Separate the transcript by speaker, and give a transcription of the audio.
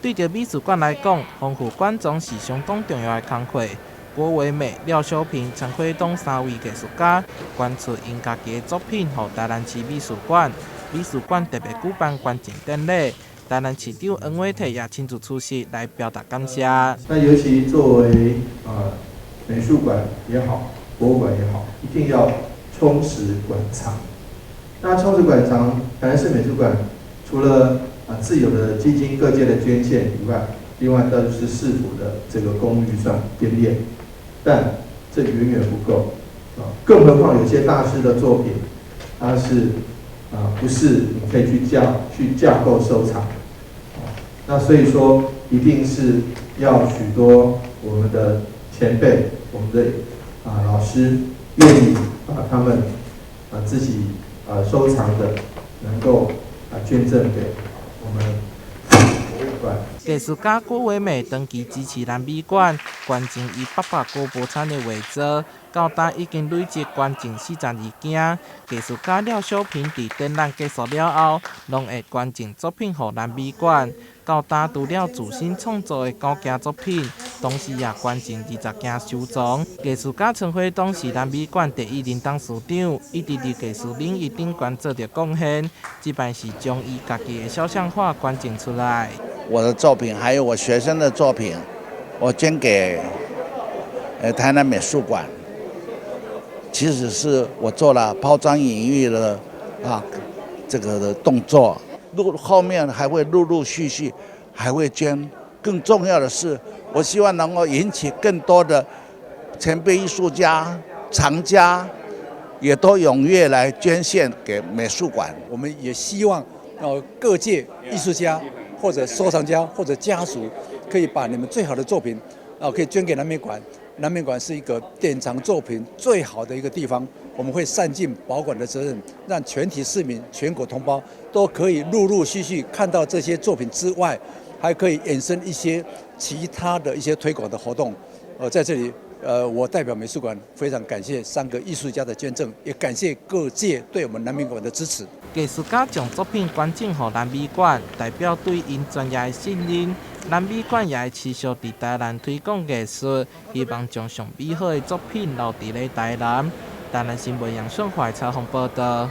Speaker 1: 对着美术馆来讲，丰富馆总是相当重要的工作。郭维美、廖小平、陈辉东三位艺术家，捐出因家己的作品予台南市美术馆。美术馆特别举办捐赠典礼，台南市长黄伟綽也亲自出席来表达感谢。
Speaker 2: 那尤其作为美术馆也好，博物馆也好，一定要充实馆藏。那充实馆藏，台南市美术馆除了自有的基金各界的捐献以外，另外都是市府的这个公共预算编列，但这远远不够更何况有些大师的作品，它是不是你可以去架构收藏那所以说，一定是要许多我们的前辈、我们的老师愿意把他们自己收藏的，能够捐赠给我们博物馆。
Speaker 1: 艺术家郭维美长期支持南美馆，捐赠以800个无产的画作，到今已经累积捐赠42件。艺术家廖小平在展览结束了后，拢会捐赠作品予南美馆。到今除了自身创作的9件作品，同时也捐赠20件收藏。艺术家陈辉东是南美馆第1任董事长，一直伫艺术领域顶端做着贡献。这摆是将伊家己的肖像画捐赠出来。
Speaker 3: 我的作品还有我学生的作品，我捐给台南美术馆。其实是我做了抛砖引玉的这个的动作，后面还会陆陆续续还会捐。更重要的是，我希望能够引起更多的前辈艺术家、藏家也都踊跃来捐献给美术馆。
Speaker 4: 我们也希望各界艺术家或者收藏家或者家属，可以把你们最好的作品可以捐给南美馆。南美馆是一个典藏作品最好的一个地方，我们会善尽保管的责任，让全体市民、全国同胞都可以陆陆续续看到这些作品之外，还可以衍生一些其他的一些推广的活动。在这里，我代表美术馆非常感谢3个艺术家的捐赠，也感谢各界对我们南美馆的支持。
Speaker 1: 艺术家将作品捐赠予南美馆，代表对因专业的信任。南美馆也会持续伫台南推广艺术，希望将上美好的作品留伫咧台南。台南新闻杨顺怀采访报道。